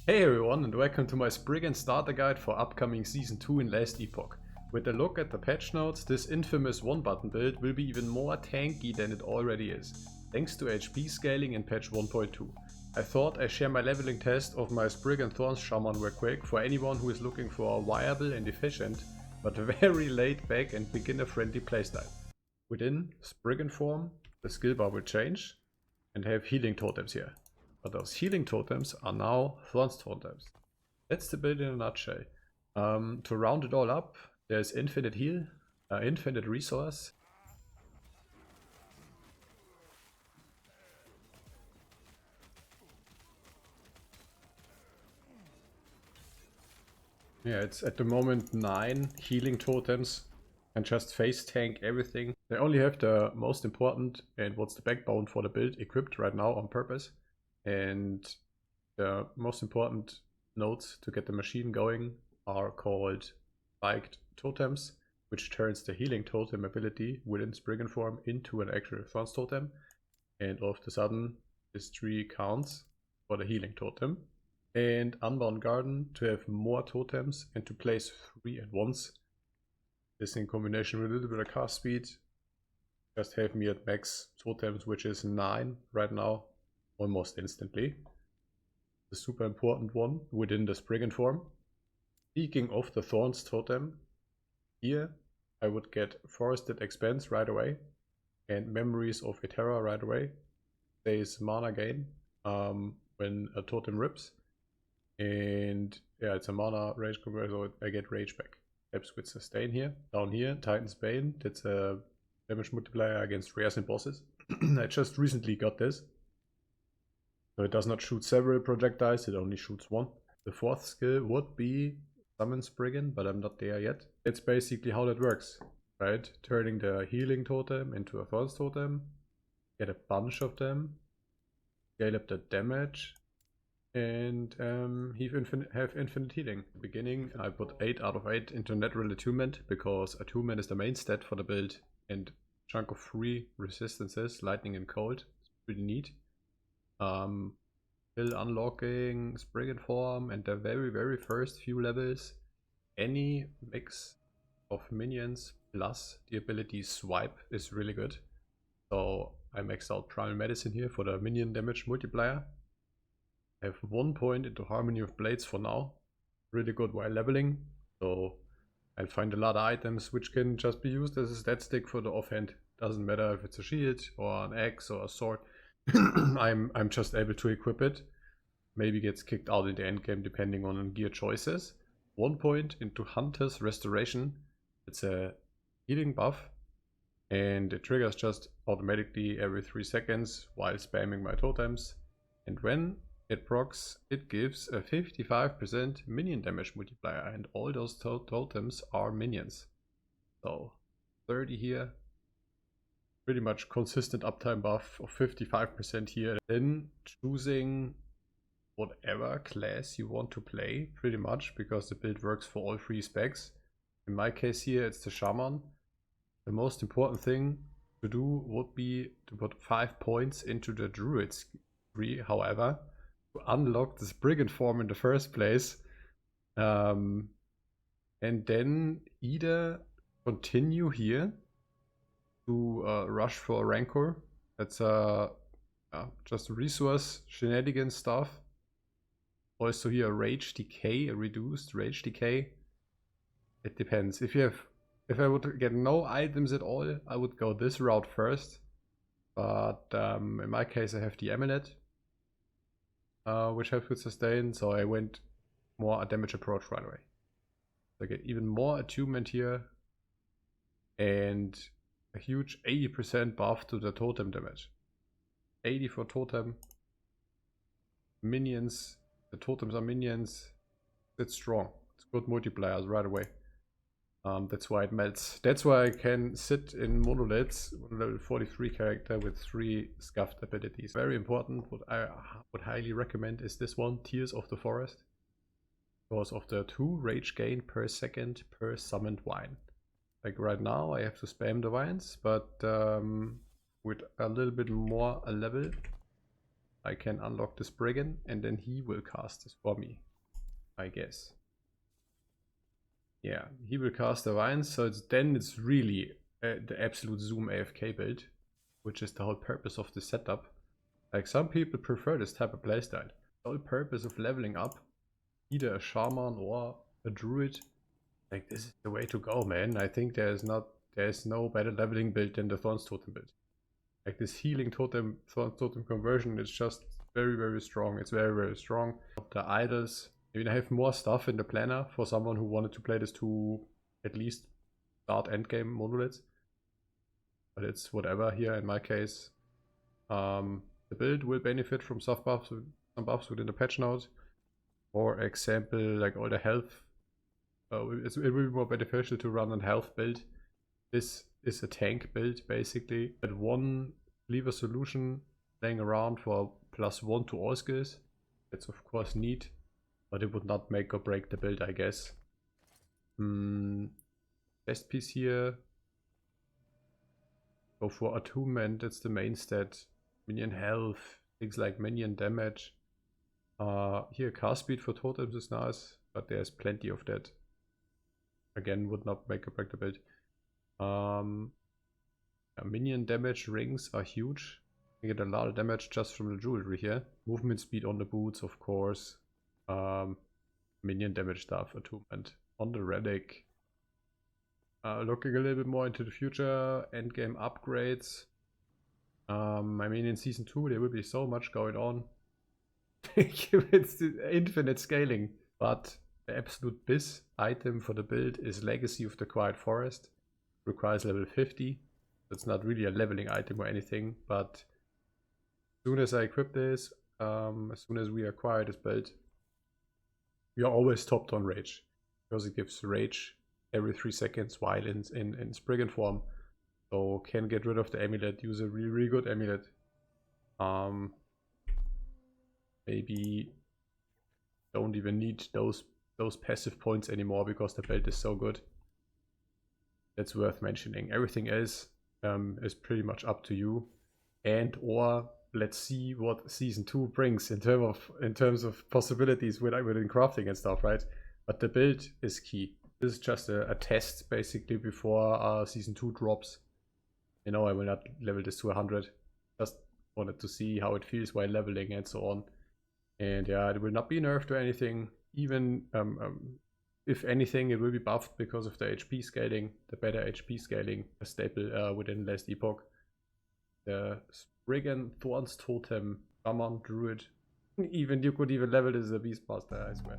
Hey everyone, and welcome to my Spriggan starter guide for upcoming Season 2 in last Epoch. With a look at the patch notes, this infamous one-button build will be even more tanky than it already is, thanks to HP scaling in patch 1.2. I thought I'd share my leveling test of my Spriggan THORNS Shaman real quick for anyone who is looking for a viable and efficient, but very laid back and beginner friendly playstyle. Within Spriggan form, the skill bar will change and have healing totems here. But those healing totems are now Thorns totems. That's the build in a nutshell. To round it all up, there's infinite heal, infinite resource. Yeah, it's at the moment 9 healing totems and just face tank everything. They only have the most important and what's the backbone for the build equipped right now on purpose. And the most important nodes to get the machine going are called spiked totems, which turns the healing totem ability within Spriggan form into an actual Thorns totem. And all of a sudden, this tree counts for the healing totem. And Unbound Garden to have more totems and to place 3 at once. This in combination with a little bit of cast speed just have me at max totems, which is 9 right now, almost instantly. The super important one within the Spriggan form. Speaking of the Thorns totem, here I would get Forested Expanse right away and Memories of Etera right away. There's mana gain when a totem rips, and yeah, it's a mana rage converter, so I get rage back. Steps with sustain here. Down here, Titan's Bane, that's a damage multiplier against rares and bosses. I just recently got this. So it does not shoot several projectiles, it only shoots one. The fourth skill would be Summon Spriggan, but I'm not there yet. It's basically how that works, right? Turning the healing totem into a Thorns totem, get a bunch of them, scale up the damage, and have infinite healing. Beginning, I put 8 out of 8 into natural attunement, because attunement is the main stat for the build, and chunk of 3 resistances, lightning and cold. It's pretty neat. Still unlocking Spriggan form and the very first few levels, any mix of minions plus the ability swipe is really good. So I maxed out Primal Medicine here for the minion damage multiplier. I have 1 point into Harmony of Blades for now, really good while leveling. So I'll find a lot of items which can just be used as a stat stick for the offhand. Doesn't matter if it's a shield or an axe or a sword. I'm just able to equip it. Maybe gets kicked out in the end game depending on gear choices. 1 point into Hunter's Restoration. It's a healing buff and it triggers just automatically every 3 seconds while spamming my totems. And when it procs, it gives a 55% minion damage multiplier, and all those totems are minions. So 30 here. Pretty much consistent uptime buff of 55% here. Then choosing whatever class you want to play, pretty much, because the build works for all 3 specs. In my case here, it's the Shaman. The most important thing to do would be to put 5 points into the Druid tree, however, to unlock the Spriggan form in the first place. And then either continue here to rush for a Rancor. That's just resource shenanigans stuff. Also here Rage Decay, a reduced Rage Decay. It depends. If I would get no items at all, I would go this route first. But in my case I have the Amulet, which helps with sustain, so I went more a damage approach right away. So I get even more attunement here, and a huge 80% buff to the totem damage. 80 for totem. Minions, the totems are minions. It's strong. It's good multipliers right away. That's why it melts. That's why I can sit in monoliths, level 43 character with 3 scuffed abilities. Very important, what I would highly recommend is this one, Tears of the Forest. Because of the 2 rage gain per second per summoned wine. Like right now I have to spam the vines, but with a little bit more a level, I can unlock the Spriggan and then he will cast this for me, I guess. Yeah, he will cast the Vines, so it's really the absolute Zoom AFK build, which is the whole purpose of the setup. Like, some people prefer this type of playstyle. The whole purpose of leveling up either a Shaman or a Druid, like, this is the way to go, man. I think there's no better leveling build than the Thorns Totem build. Like, this healing Totem, Thorns Totem conversion is just very, very strong. It's very, very strong. The idols, I mean, I have more stuff in the planner for someone who wanted to play this to at least start endgame monoliths. But it's whatever here in my case. The build will benefit from some buffs within the patch notes. For example, like all the health. It will be more beneficial to run a health build. This is a tank build basically. But one lever solution laying around for +1 to all skills. That's of course neat, but it would not make or break the build, I guess. Best piece here. Go for attunement, that's the main stat. Minion health, things like minion damage. Here cast speed for totems is nice, but there's plenty of that. Again, would not make or break the build. Minion damage rings are huge. You get a lot of damage just from the jewelry here. Movement speed on the boots, of course. Minion damage stuff, attunement on the relic. Looking a little bit more into the future, endgame upgrades. I mean, in Season 2 there will be so much going on. It's infinite scaling. But the absolute BIS item for the build is Legacy of the Quiet Forest. Requires level 50. It's not really a leveling item or anything, but as soon as I equip this, as soon as we acquire this build, we are always topped on rage. Because it gives rage every 3 seconds while in Spriggan form. So can get rid of the amulet, use a really, really good amulet. Maybe don't even need those passive points anymore because the build is so good. That's worth mentioning. Everything else is pretty much up to you. And or let's see what Season 2 brings in terms of possibilities within crafting and stuff, right? But the build is key. This is just a test basically before Season 2 drops. You know, I will not level this to 100. Just wanted to see how it feels while leveling and so on. And yeah, it will not be nerfed or anything. Even if anything, it will be buffed because of the HP scaling, the better HP scaling, a staple within last Epoch. The Spriggan, Thorns Totem, Shaman, Druid. You could even level this as a Beastmaster, I swear.